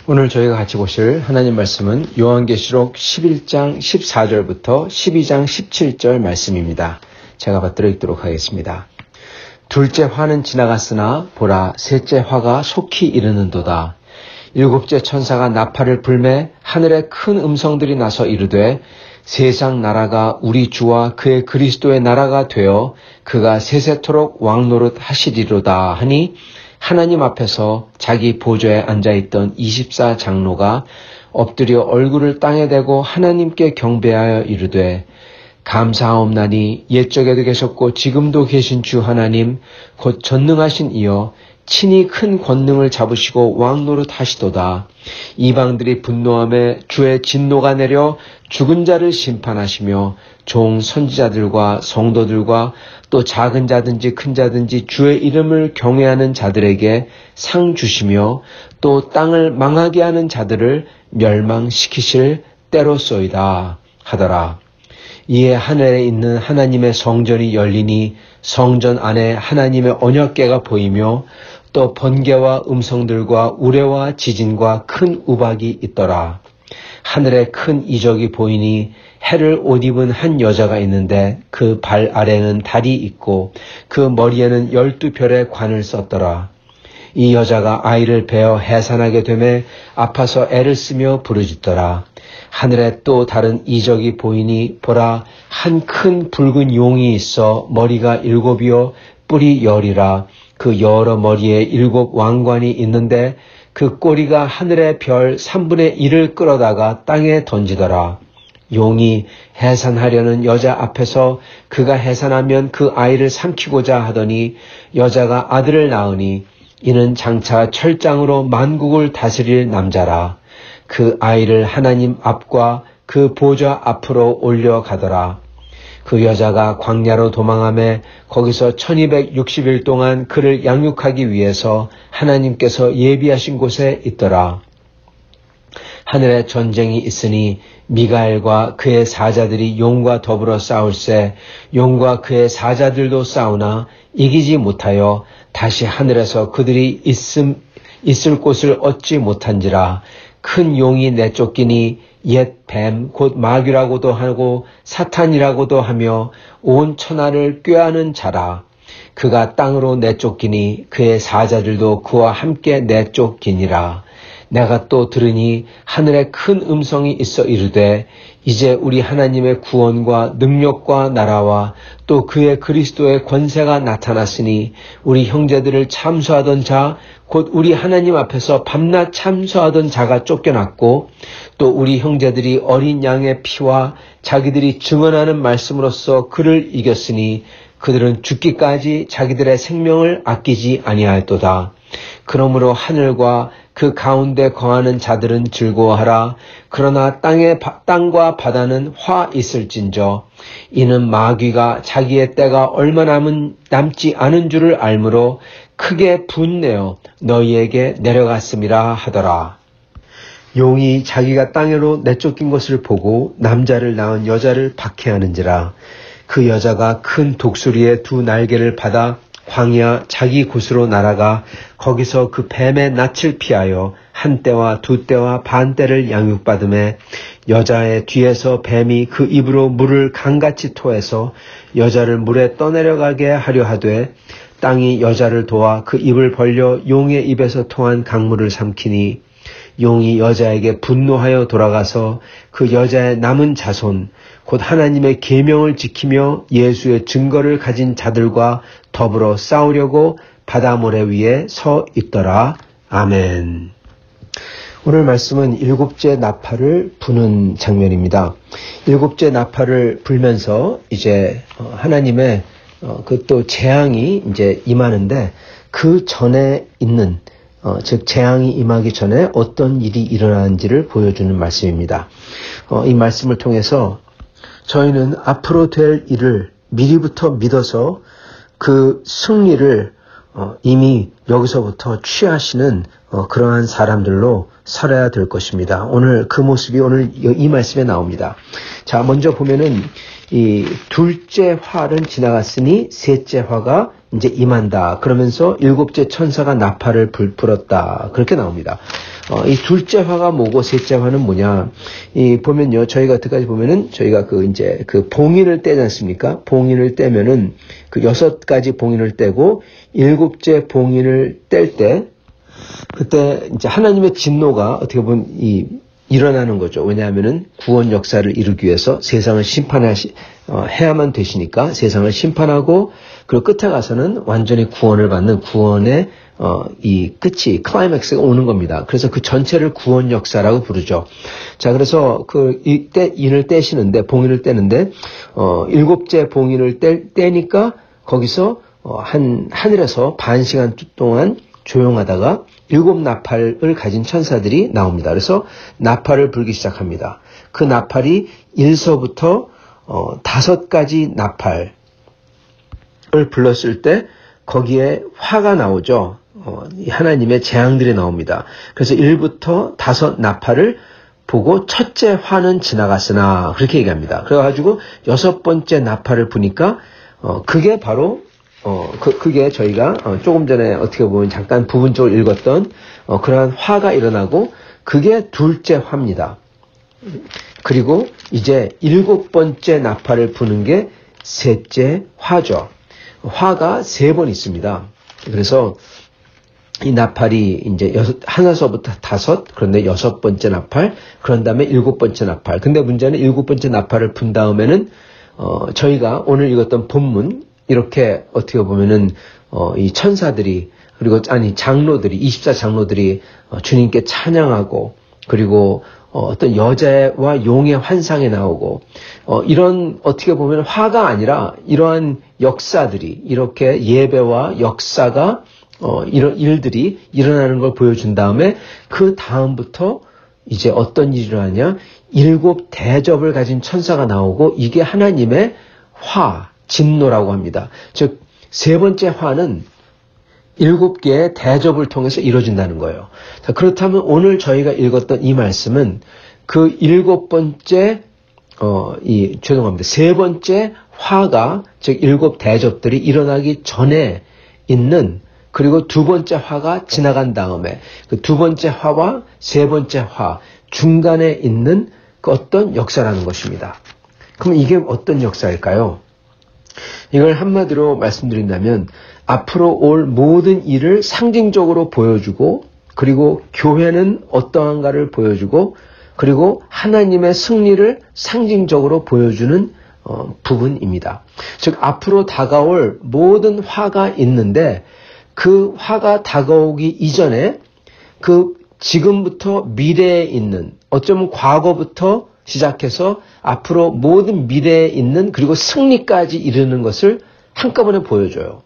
오늘 저희가 같이 보실 하나님 말씀은 요한계시록 11장 14절부터 12장 17절 말씀입니다. 제가 받들어 읽도록 하겠습니다. 둘째 화는 지나갔으나 보라 셋째 화가 속히 이르는도다. 일곱째 천사가 나팔을 불매 하늘에 큰 음성들이 나서 이르되 세상 나라가 우리 주와 그의 그리스도의 나라가 되어 그가 세세토록 왕노릇 하시리로다 하니 하나님 앞에서 자기 보좌에 앉아있던 24장로가 엎드려 얼굴을 땅에 대고 하나님께 경배하여 이르되 감사하옵나니 옛적에도 계셨고 지금도 계신 주 하나님 곧 전능하신 이여 친히 큰 권능을 잡으시고 왕노릇 하시도다. 이방들이 분노함에 주의 진노가 내려 죽은 자를 심판하시며 종 선지자들과 성도들과 또 작은 자든지 큰 자든지 주의 이름을 경외하는 자들에게 상 주시며 또 땅을 망하게 하는 자들을 멸망시키실 때로소이다 하더라. 이에 하늘에 있는 하나님의 성전이 열리니 성전 안에 하나님의 언약궤가 보이며 또 번개와 음성들과 우레와 지진과 큰 우박이 있더라. 하늘에 큰 이적이 보이니 해를 옷 입은 한 여자가 있는데 그 발 아래는 달이 있고 그 머리에는 12별의 관을 썼더라. 이 여자가 아이를 베어 해산하게 되매 아파서 애를 쓰며 부르짖더라. 하늘에 또 다른 이적이 보이니 보라 한 큰 붉은 용이 있어 머리가 7이요 뿔이 10이라. 그 여러 머리에 7 왕관이 있는데 그 꼬리가 하늘의 별 3분의 1을 끌어다가 땅에 던지더라. 용이 해산하려는 여자 앞에서 그가 해산하면 그 아이를 삼키고자 하더니 여자가 아들을 낳으니 이는 장차 철장으로 만국을 다스릴 남자라. 그 아이를 하나님 앞과 그 보좌 앞으로 올려가더라. 그 여자가 광야로 도망하며 거기서 1260일 동안 그를 양육하기 위해서 하나님께서 예비하신 곳에 있더라. 하늘에 전쟁이 있으니 미가엘과 그의 사자들이 용과 더불어 싸울세 용과 그의 사자들도 싸우나 이기지 못하여 다시 하늘에서 그들이 있을 곳을 얻지 못한지라. 큰 용이 내쫓기니 옛 뱀 곧 마귀라고도 하고 사탄이라고도 하며 온 천하를 꾀하는 자라. 그가 땅으로 내쫓기니 그의 사자들도 그와 함께 내쫓기니라. 내가 또 들으니 하늘에 큰 음성이 있어 이르되 이제 우리 하나님의 구원과 능력과 나라와 또 그의 그리스도의 권세가 나타났으니 우리 형제들을 참수하던 자 곧 우리 하나님 앞에서 밤낮 참수하던 자가 쫓겨났고 또 우리 형제들이 어린 양의 피와 자기들이 증언하는 말씀으로써 그를 이겼으니 그들은 죽기까지 자기들의 생명을 아끼지 아니할도다. 그러므로 하늘과 그 가운데 거하는 자들은 즐거워하라. 그러나 땅과 바다는 화 있을진저 이는 마귀가 자기의 때가 얼마 남지 않은 줄을 알므로 크게 분내어 너희에게 내려갔음이라 하더라. 용이 자기가 땅으로 내쫓긴 것을 보고 남자를 낳은 여자를 박해하는지라. 그 여자가 큰 독수리의 2 날개를 받아 광야 자기 곳으로 날아가 거기서 그 뱀의 낯을 피하여 1때와 2때와 반때를 양육받음에 여자의 뒤에서 뱀이 그 입으로 물을 강같이 토해서 여자를 물에 떠내려가게 하려 하되 땅이 여자를 도와 그 입을 벌려 용의 입에서 통한 강물을 삼키니 용이 여자에게 분노하여 돌아가서 그 여자의 남은 자손 곧 하나님의 계명을 지키며 예수의 증거를 가진 자들과 더불어 싸우려고 바다 모래 위에 서 있더라. 아멘. 오늘 말씀은 7째 나팔을 부는 장면입니다. 7째 나팔을 불면서 이제 하나님의 그 또 재앙이 이제 임하는데 그 전에 있는 즉 재앙이 임하기 전에 어떤 일이 일어나는지를 보여주는 말씀입니다. 이 말씀을 통해서 저희는 앞으로 될 일을 미리부터 믿어서 그 승리를 이미 여기서부터 취하시는 그러한 사람들로 살아야 될 것입니다. 오늘 그 모습이 오늘 이 말씀에 나옵니다. 자, 먼저 보면은 이 둘째 화는 지나갔으니 셋째 화가 이제 임한다. 그러면서 일곱째 천사가 나팔을 불었다. 그렇게 나옵니다. 이 둘째 화가 뭐고 셋째 화는 뭐냐? 보면요. 저희가 어떻게까지 보면은 저희가 그 봉인을 떼지 않습니까? 봉인을 떼면은 그 6가지 봉인을 떼고 일곱째 봉인을 뗄 때 그때 이제 하나님의 진노가 어떻게 보면 일어나는 거죠. 왜냐하면은 구원 역사를 이루기 위해서 세상을 해야만 되시니까 세상을 심판하고 그리고 끝에 가서는 완전히 구원을 받는 구원의 이 끝이 클라이맥스가 오는 겁니다. 그래서 그 전체를 구원 역사라고 부르죠. 자, 그래서 인을 떼시는데 봉인을 떼는데 일곱째 봉인을 떼니까 거기서 하늘에서 반 시간 동안 조용하다가 7 나팔을 가진 천사들이 나옵니다. 그래서 나팔을 불기 시작합니다. 그 나팔이 1서부터 5가지 나팔을 불렀을 때 거기에 화가 나오죠. 하나님의 재앙들이 나옵니다. 그래서 1부터 5 나팔을 보고 첫째 화는 지나갔으나 그렇게 얘기합니다. 그래가지고 6번째 나팔을 부니까 그게 바로 그게 저희가 조금 전에 어떻게 보면 잠깐 부분적으로 읽었던 그러한 화가 일어나고 그게 둘째 화입니다. 그리고 이제 7번째 나팔을 부는 게 셋째 화죠. 화가 3번 있습니다. 그래서 이 나팔이 이제 하나서부터 5, 그런데 6번째 나팔, 그런 다음에 7번째 나팔. 근데 문제는 7번째 나팔을 분 다음에는 저희가 오늘 읽었던 본문 이렇게 어떻게 보면은 이 천사들이 그리고 장로들이 24장로들이 주님께 찬양하고 그리고 어떤 여자와 용의 환상에 나오고 이런 어떻게 보면 화가 아니라 이러한 역사들이 이렇게 예배와 역사가 이런 일들이 일어나는 걸 보여준 다음에 그 다음부터 이제 어떤 일이 일어나냐 7 대접을 가진 천사가 나오고 이게 하나님의 진노라고 합니다. 즉 3번째 화는 7개의 대접을 통해서 이루어진다는 거예요. 자, 그렇다면 오늘 저희가 읽었던 이 말씀은 그 7번째 3번째 화가 즉 7 대접들이 일어나기 전에 있는 그리고 2번째 화가 지나간 다음에 그 2번째 화와 3번째 화 중간에 있는 그 어떤 역사라는 것입니다. 그럼 이게 어떤 역사일까요? 이걸 한마디로 말씀드린다면 앞으로 올 모든 일을 상징적으로 보여주고 그리고 교회는 어떠한가를 보여주고 그리고 하나님의 승리를 상징적으로 보여주는 부분입니다. 즉 앞으로 다가올 모든 화가 있는데 그 화가 다가오기 이전에 그 지금부터 미래에 있는 어쩌면 과거부터 시작해서 앞으로 모든 미래에 있는 그리고 승리까지 이르는 것을 한꺼번에 보여줘요.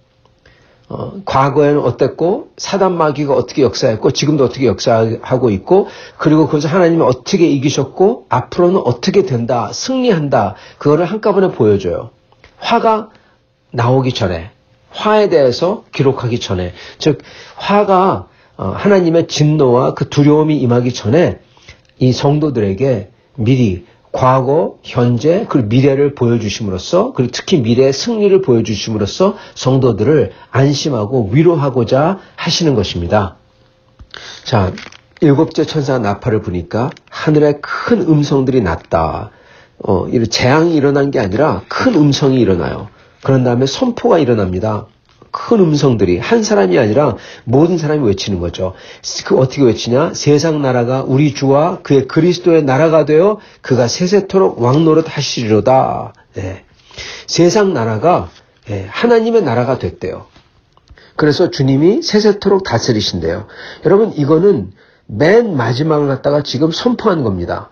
과거에는 어땠고 사단 마귀가 어떻게 역사했고 지금도 어떻게 역사하고 있고 그리고 그것을 하나님이 어떻게 이기셨고 앞으로는 어떻게 된다 승리한다 그거를 한꺼번에 보여줘요. 화가 나오기 전에 화에 대해서 기록하기 전에 즉 화가 하나님의 진노와 그 두려움이 임하기 전에 이 성도들에게 미리 과거, 현재, 그리고 미래를 보여주심으로써 그리고 특히 미래의 승리를 보여주심으로써 성도들을 안심하고 위로하고자 하시는 것입니다. 자, 7째 천사가 나팔을 부니까 하늘에 큰 음성들이 났다. 이런 재앙이 일어난 게 아니라 큰 음성이 일어나요. 그런 다음에 선포가 일어납니다. 큰 음성들이 한 사람이 아니라 모든 사람이 외치는 거죠. 그 어떻게 외치냐? 세상 나라가 우리 주와 그의 그리스도의 나라가 되어 그가 세세토록 왕노릇 하시리로다. 네. 세상 나라가 하나님의 나라가 됐대요. 그래서 주님이 세세토록 다스리신대요. 여러분 이거는 맨 마지막을 갖다가 지금 선포한 겁니다.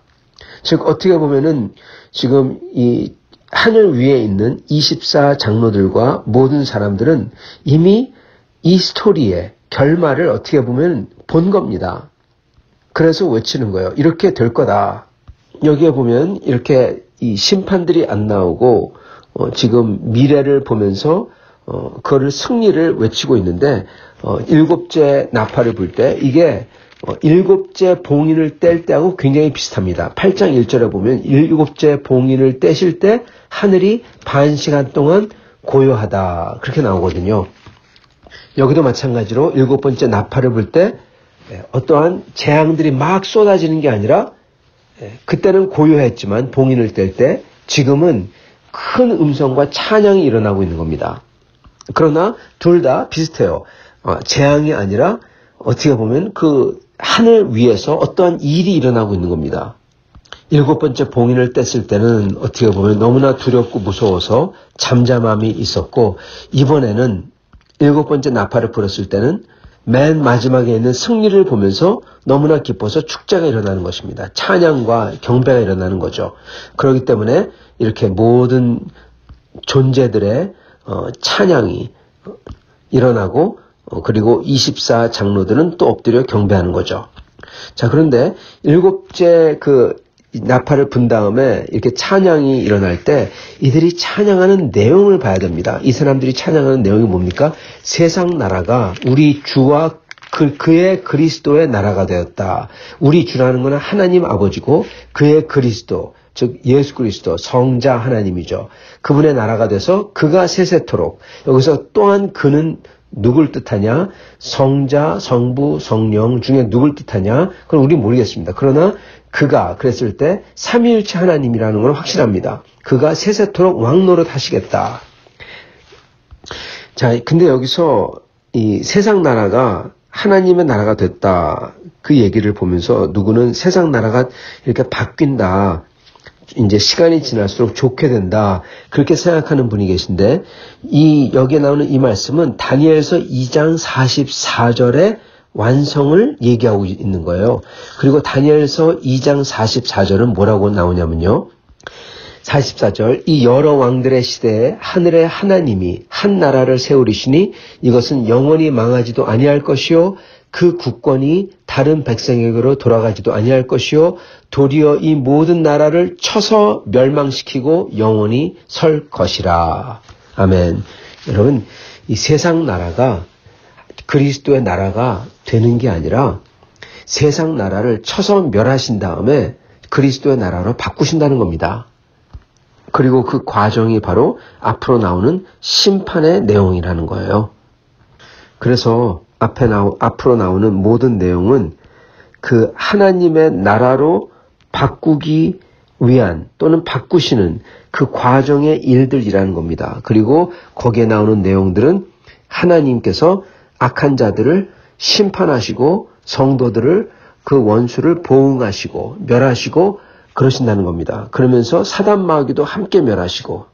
즉 어떻게 보면은 지금 이 하늘 위에 있는 24장로들과 모든 사람들은 이미 이 스토리의 결말을 어떻게 보면 본 겁니다. 그래서 외치는 거예요. 이렇게 될 거다. 여기에 보면 이렇게 이 심판들이 안 나오고 지금 미래를 보면서 그거를 승리를 외치고 있는데 7째 나팔을 불 때 이게 7째 봉인을 뗄 때하고 굉장히 비슷합니다. 8장 1절에 보면 7째 봉인을 떼실 때 하늘이 반 시간 동안 고요하다. 그렇게 나오거든요. 여기도 마찬가지로 일곱 번째 나팔을 불 때 어떠한 재앙들이 막 쏟아지는 게 아니라 그때는 고요했지만 봉인을 뗄 때 지금은 큰 음성과 찬양이 일어나고 있는 겁니다. 그러나 둘 다 비슷해요. 재앙이 아니라 어떻게 보면 그 하늘 위에서 어떠한 일이 일어나고 있는 겁니다. 일곱 번째 봉인을 뗐을 때는 어떻게 보면 너무나 두렵고 무서워서 잠잠함이 있었고, 이번에는 일곱 번째 나팔을 불었을 때는 맨 마지막에 있는 승리를 보면서 너무나 기뻐서 축제가 일어나는 것입니다. 찬양과 경배가 일어나는 거죠. 그렇기 때문에 이렇게 모든 존재들의 찬양이 일어나고, 그리고 24 장로들은 또 엎드려 경배하는 거죠. 자, 그런데 일곱째 나팔을 분 다음에 이렇게 찬양이 일어날 때 이들이 찬양하는 내용을 봐야 됩니다. 이 사람들이 찬양하는 내용이 뭡니까? 세상 나라가 우리 주와 그의 그리스도의 나라가 되었다. 우리 주라는 것은 하나님 아버지고 그의 그리스도, 즉 예수 그리스도 성자 하나님이죠. 그분의 나라가 돼서 그가 세세토록, 여기서 또한 그는 누굴 뜻하냐? 성자, 성부, 성령 중에 누굴 뜻하냐? 그건 우리 모르겠습니다. 그러나 그가 그랬을 때 삼위일체 하나님이라는 건 확실합니다. 그가 세세토록 왕노릇 하시겠다. 자, 근데 여기서 이 세상 나라가 하나님의 나라가 됐다. 그 얘기를 보면서 누구는 세상 나라가 이렇게 바뀐다. 이제 시간이 지날수록 좋게 된다. 그렇게 생각하는 분이 계신데, 여기에 나오는 이 말씀은 다니엘서 2장 44절의 완성을 얘기하고 있는 거예요. 그리고 다니엘서 2장 44절은 뭐라고 나오냐면요. 44절, 이 여러 왕들의 시대에 하늘의 하나님이 한 나라를 세우리시니 이것은 영원히 망하지도 아니할 것이요 그 국권이 다른 백성에게로 돌아가지도 아니할 것이요 도리어 이 모든 나라를 쳐서 멸망시키고 영원히 설 것이라. 아멘. 여러분, 이 세상 나라가 그리스도의 나라가 되는 게 아니라 세상 나라를 쳐서 멸하신 다음에 그리스도의 나라로 바꾸신다는 겁니다. 그리고 그 과정이 바로 앞으로 나오는 심판의 내용이라는 거예요. 그래서 앞으로 나오는 모든 내용은 그 하나님의 나라로 바꾸기 위한 또는 바꾸시는 그 과정의 일들이라는 겁니다. 그리고 거기에 나오는 내용들은 하나님께서 악한 자들을 심판하시고 성도들을 그 원수를 보응하시고 멸하시고 그러신다는 겁니다. 그러면서 사단 마귀도 함께 멸하시고,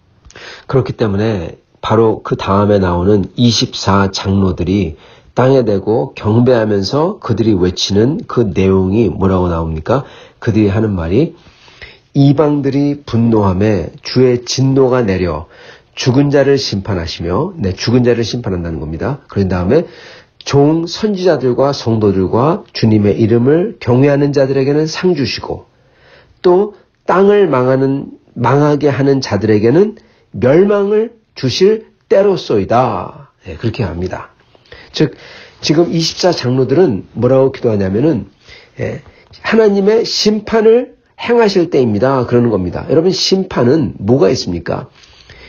그렇기 때문에 바로 그 다음에 나오는 24 장로들이 땅에 대고 경배하면서 그들이 외치는 그 내용이 뭐라고 나옵니까? 그들이 하는 말이 이방들이 분노함에 주의 진노가 내려 죽은 자를 심판하시며, 죽은 자를 심판한다는 겁니다. 그런 다음에 종 선지자들과 성도들과 주님의 이름을 경외하는 자들에게는 상 주시고, 또 땅을 망하게 하는 자들에게는 멸망을 주실 때로소이다. 그렇게 합니다. 즉 지금 24 장로들은 뭐라고 기도하냐면은 하나님의 심판을 행하실 때입니다. 그러는 겁니다. 여러분, 심판은 뭐가 있습니까?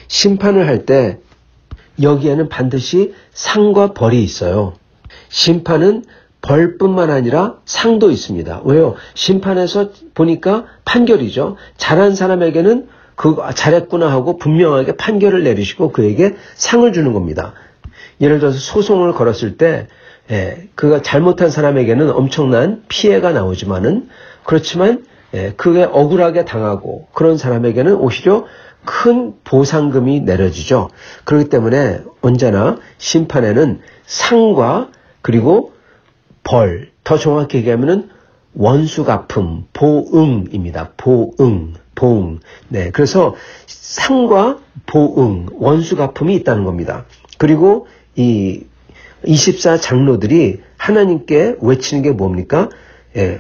심판을 할 때 여기에는 반드시 상과 벌이 있어요. 심판은 벌뿐만 아니라 상도 있습니다. 왜요? 심판에서 보니까 판결이죠. 잘한 사람에게는 잘했구나 하고 분명하게 판결을 내리시고 그에게 상을 주는 겁니다. 예를 들어서 소송을 걸었을 때 그가 잘못한 사람에게는 엄청난 피해가 나오지만은, 그렇지만 그게 억울하게 당하고 그런 사람에게는 오히려 큰 보상금이 내려지죠. 그렇기 때문에 언제나 심판에는 상과 그리고 벌, 더 정확히 얘기하면은 원수 갚음, 보응입니다. 보응. 네, 그래서 상과 보응, 원수 갚음이 있다는 겁니다. 그리고 이 24 장로들이 하나님께 외치는 게 뭡니까?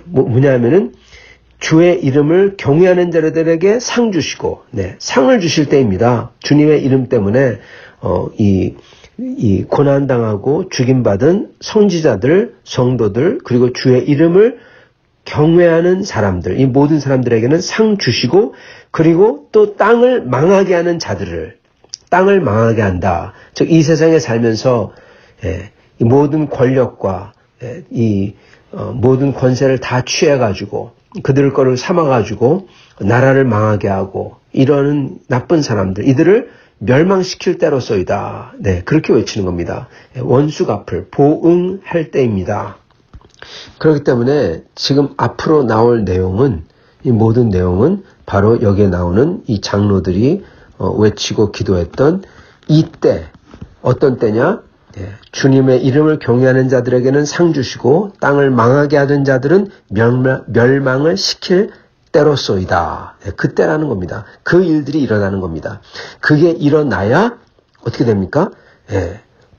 뭐냐면은 주의 이름을 경외하는 자들에게 상 주시고, 상을 주실 때입니다. 주님의 이름 때문에 이 고난당하고 죽임받은 성지자들, 성도들, 그리고 주의 이름을 경외하는 사람들, 이 모든 사람들에게는 상 주시고, 그리고 또 땅을 망하게 하는 자들을 땅을 망하게 한다. 즉 이 세상에 살면서 이 모든 권력과 이 모든 권세를 다 취해가지고 그들 거를 삼아가지고 나라를 망하게 하고 이러는 나쁜 사람들, 이들을 멸망시킬 때로소이다. 네, 그렇게 외치는 겁니다. 원수 갚을 보응할 때입니다. 그렇기 때문에 지금 앞으로 나올 내용은, 이 모든 내용은 바로 여기에 나오는 이 장로들이 외치고 기도했던 이때, 어떤 때냐? 주님의 이름을 경외하는 자들에게는 상 주시고 땅을 망하게 하던 자들은 멸망을 시킬 때로소이다. 그때라는 겁니다. 그 일들이 일어나는 겁니다. 그게 일어나야 어떻게 됩니까?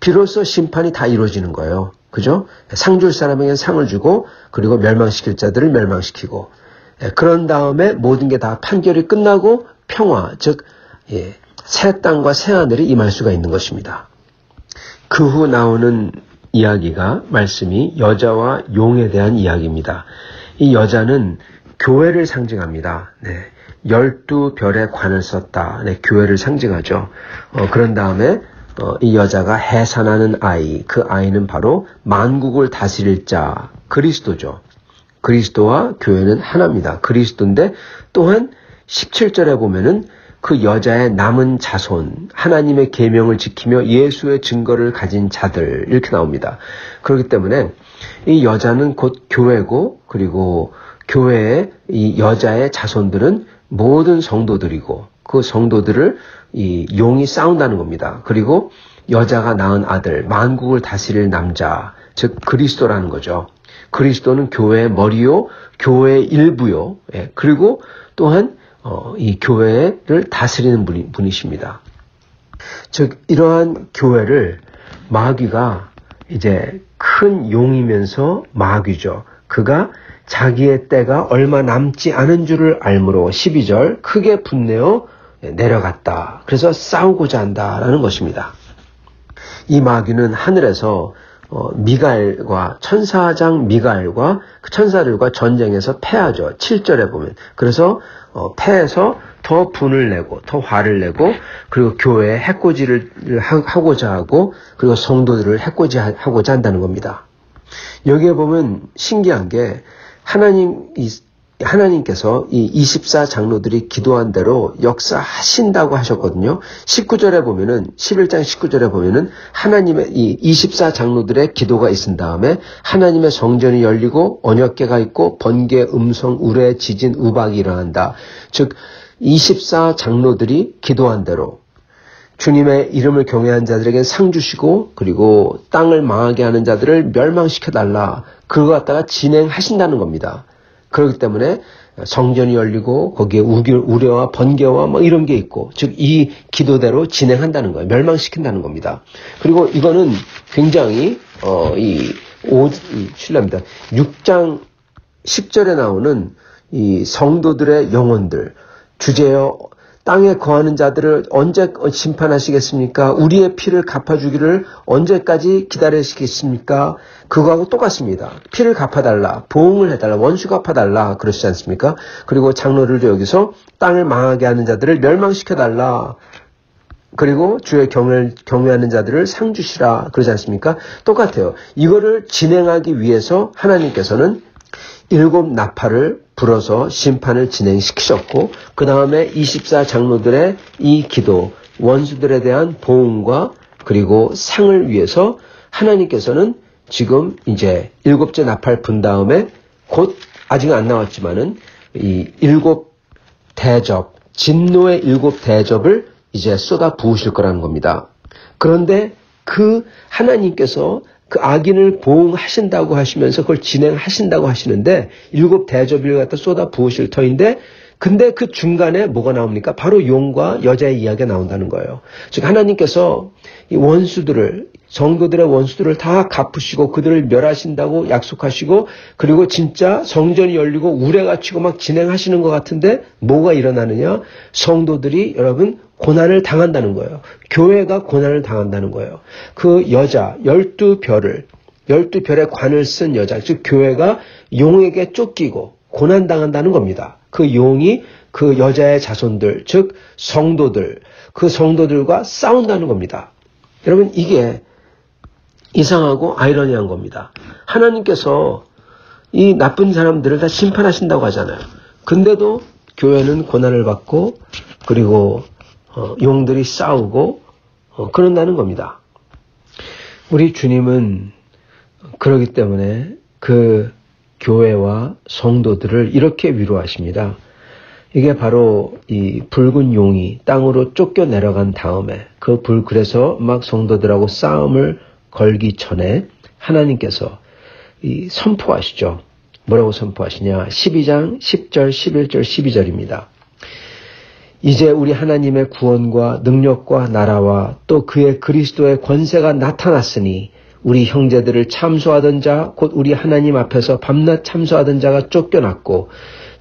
비로소 심판이 다 이루어지는 거예요. 그죠? 상 줄 사람에게 상을 주고 그리고 멸망시킬 자들을 멸망시키고 그런 다음에 모든 게 다 판결이 끝나고 평화, 즉 새 땅과 새 하늘이 임할 수가 있는 것입니다. 그 후 나오는 이야기가, 말씀이 여자와 용에 대한 이야기입니다. 이 여자는 교회를 상징합니다. 12별의 관을 썼다. 교회를 상징하죠. 그런 다음에 이 여자가 해산하는 아이, 그 아이는 바로 만국을 다스릴 자, 그리스도죠. 그리스도와 교회는 하나입니다. 그리스도인데 또한 17절에 보면은 그 여자의 남은 자손, 하나님의 계명을 지키며 예수의 증거를 가진 자들, 이렇게 나옵니다. 그렇기 때문에 이 여자는 곧 교회고, 그리고 교회의 이 여자의 자손들은 모든 성도들이고, 그 성도들을 이 용이 싸운다는 겁니다. 그리고 여자가 낳은 아들, 만국을 다스릴 남자, 즉 그리스도라는 거죠. 그리스도는 교회의 머리요, 교회의 일부요. 그리고 또한 이 교회를 다스리는 분이십니다. 즉 이러한 교회를 마귀가 이제 큰 용이면서 마귀죠. 그가 자기의 때가 얼마 남지 않은 줄을 알므로 12절 크게 분내어 내려갔다. 그래서 싸우고자 한다라는 것입니다. 이 마귀는 하늘에서 미가엘과 천사장 미가엘과 천사들과 전쟁에서 패하죠. 7절에 보면. 그래서 패해서 더 분을 내고 더 화를 내고 그리고 교회에 해코지를 하고자 하고 그리고 성도들을 해코지하고자 한다는 겁니다. 여기에 보면 신기한 게 하나님께서 이 24장로들이 기도한 대로 역사하신다고 하셨거든요. 19절에 보면은, 11장 19절에 보면은 하나님의 이 24장로들의 기도가 있은 다음에 하나님의 성전이 열리고 언약궤가 있고 번개, 음성, 우레, 지진, 우박이 일어난다. 즉 24장로들이 기도한 대로 주님의 이름을 경외한 자들에게 상 주시고 그리고 땅을 망하게 하는 자들을 멸망시켜달라. 그거 갖다가 진행하신다는 겁니다. 그렇기 때문에 성전이 열리고 거기에 우레와 번개와 뭐 이런 게 있고 즉 이 기도대로 진행한다는 거예요. 멸망시킨다는 겁니다. 그리고 이거는 굉장히 실례합니다. 6장 10절에 나오는 이 성도들의 영혼들 주제여 땅에 거하는 자들을 언제 심판하시겠습니까? 우리의 피를 갚아주기를 언제까지 기다리시겠습니까? 그거하고 똑같습니다. 피를 갚아달라, 보응을 해달라, 원수 갚아달라 그러시지 않습니까? 그리고 장로들도 여기서 땅을 망하게 하는 자들을 멸망시켜달라. 그리고 주의 경외하는 자들을 상 주시라 그러지 않습니까? 똑같아요. 이거를 진행하기 위해서 하나님께서는 7 나팔을 불어서 심판을 진행시키셨고 그 다음에 24장로들의 이 기도, 원수들에 대한 보응과 그리고 상을 위해서 하나님께서는 지금 이제 7째 나팔 분 다음에 곧 아직 안 나왔지만은 이 7 대접, 진노의 7 대접을 이제 쏟아 부으실 거라는 겁니다. 그런데 그 하나님께서 그 악인을 보응하신다고 하시면서 그걸 진행하신다고 하시는데 7 대접을 갖다 쏟아 부으실 터인데 근데 그 중간에 뭐가 나옵니까? 바로 용과 여자의 이야기가 나온다는 거예요. 즉 하나님께서 이 원수들을 성도들의 원수들을 다 갚으시고 그들을 멸하신다고 약속하시고 그리고 진짜 성전이 열리고 우레가 치고 막 진행하시는 것 같은데 뭐가 일어나느냐? 성도들이 여러분 고난을 당한다는 거예요. 교회가 고난을 당한다는 거예요. 그 여자 12별의 관을 쓴 여자 즉 교회가 용에게 쫓기고 고난당한다는 겁니다. 그 용이 그 여자의 자손들 즉 성도들 그 성도들과 싸운다는 겁니다. 여러분 이게 이상하고 아이러니한 겁니다. 하나님께서 이 나쁜 사람들을 다 심판하신다고 하잖아요. 근데도 교회는 고난을 받고 그리고 용들이 싸우고 그런다는 겁니다. 우리 주님은 그러기 때문에 그 교회와 성도들을 이렇게 위로하십니다. 이게 바로 이 붉은 용이 땅으로 쫓겨 내려간 다음에 그 그래서 막 성도들하고 싸움을 걸기 전에 하나님께서 이 선포하시죠. 뭐라고 선포하시냐? 12장 10절, 11절, 12절입니다. 이제 우리 하나님의 구원과 능력과 나라와 또 그의 그리스도의 권세가 나타났으니 우리 형제들을 참소하던 자, 곧 우리 하나님 앞에서 밤낮 참소하던 자가 쫓겨났고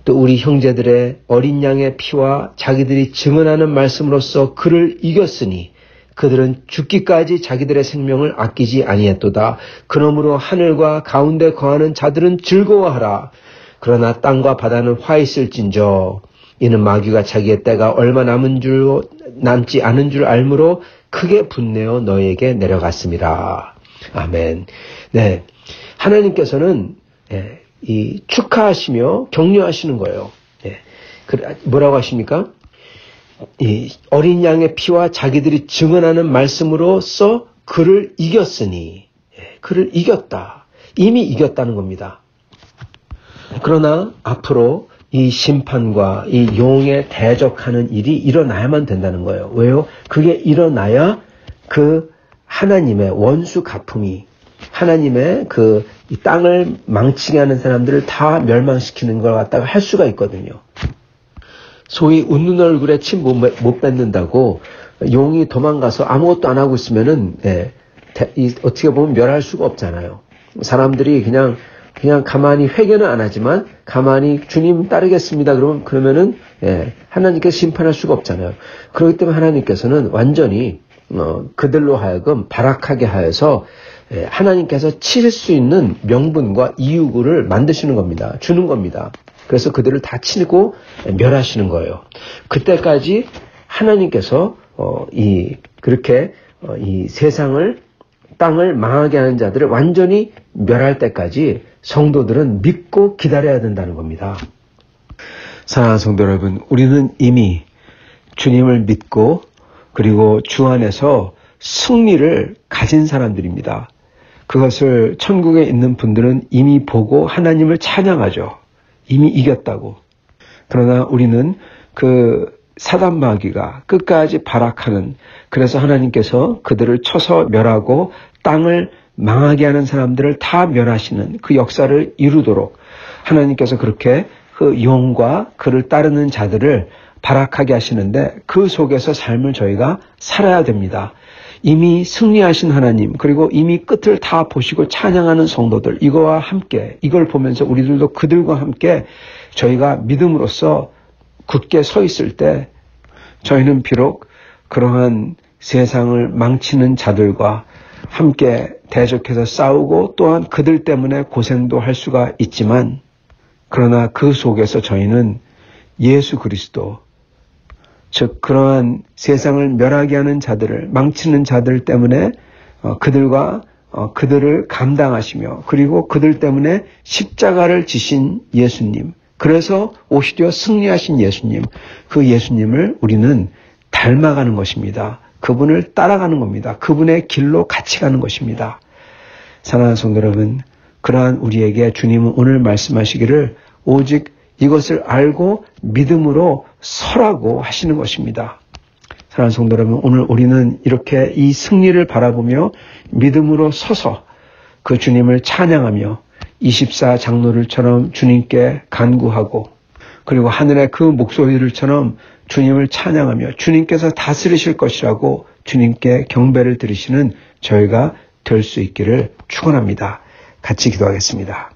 또 우리 형제들의 어린 양의 피와 자기들이 증언하는 말씀으로써 그를 이겼으니 그들은 죽기까지 자기들의 생명을 아끼지 아니했도다. 그러므로 하늘과 가운데 거하는 자들은 즐거워하라. 그러나 땅과 바다는 화 있을진저 이는 마귀가 자기의 때가 얼마 남지 않은 줄 알므로 크게 분내어 너에게 내려갔습니다. 아멘. 네, 하나님께서는 이 축하하시며 격려하시는 거예요. 뭐라고 하십니까? 이 어린 양의 피와 자기들이 증언하는 말씀으로써 그를 이겼으니, 그를 이겼다. 이미 이겼다는 겁니다. 그러나 앞으로 이 심판과 이 용에 대적하는 일이 일어나야만 된다는 거예요. 왜요? 그게 일어나야 그 하나님의 원수 가품이 하나님의 이 땅을 망치게 하는 사람들을 다 멸망시키는 걸 갖다가 할 수가 있거든요. 소위 웃는 얼굴에 침 못 뱉는다고 용이 도망가서 아무것도 안 하고 있으면은 어떻게 보면 멸할 수가 없잖아요. 사람들이 그냥 가만히 회개는 안 하지만 가만히 주님 따르겠습니다. 그러면은 하나님께서 심판할 수가 없잖아요. 그렇기 때문에 하나님께서는 완전히 그들로 하여금 발악하게 하여서 하나님께서 칠 수 있는 명분과 이유를 만드시는 겁니다. 주는 겁니다. 그래서 그들을 다 치고 멸하시는 거예요. 그때까지 하나님께서 그렇게 이 세상을 땅을 망하게 하는 자들을 완전히 멸할 때까지 성도들은 믿고 기다려야 된다는 겁니다. 사랑하는 성도 여러분, 우리는 이미 주님을 믿고 그리고 주 안에서 승리를 가진 사람들입니다. 그것을 천국에 있는 분들은 이미 보고 하나님을 찬양하죠. 이미 이겼다고. 그러나 우리는 그 사단 마귀가 끝까지 발악하는, 그래서 하나님께서 그들을 쳐서 멸하고 땅을 망하게 하는 사람들을 다 멸하시는 그 역사를 이루도록 하나님께서 그렇게 그 용과 그를 따르는 자들을 발악하게 하시는데 그 속에서 삶을 저희가 살아야 됩니다. 이미 승리하신 하나님, 그리고 이미 끝을 다 보시고 찬양하는 성도들, 이거와 함께, 이걸 보면서 우리들도 그들과 함께 저희가 믿음으로써 굳게 서 있을 때 저희는 비록 그러한 세상을 망치는 자들과 함께 대적해서 싸우고 또한 그들 때문에 고생도 할 수가 있지만, 그러나 그 속에서 저희는 예수 그리스도, 즉 그러한 세상을 멸하게 하는 자들을 망치는 자들 때문에 그들과 그들을 감당하시며 그리고 그들 때문에 십자가를 지신 예수님, 그래서 오히려 승리하신 예수님, 그 예수님을 우리는 닮아가는 것입니다. 그분을 따라가는 겁니다. 그분의 길로 같이 가는 것입니다. 사랑하는 성도 여러분, 그러한 우리에게 주님은 오늘 말씀하시기를 오직 이것을 알고 믿음으로 서라고 하시는 것입니다. 사랑하는 성도 여러분, 오늘 우리는 이렇게 이 승리를 바라보며 믿음으로 서서 그 주님을 찬양하며 24 장로들처럼 주님께 간구하고, 그리고 하늘의 그 목소리들처럼 주님을 찬양하며 주님께서 다스리실 것이라고 주님께 경배를 드리시는 저희가 될 수 있기를 축원합니다. 같이 기도하겠습니다.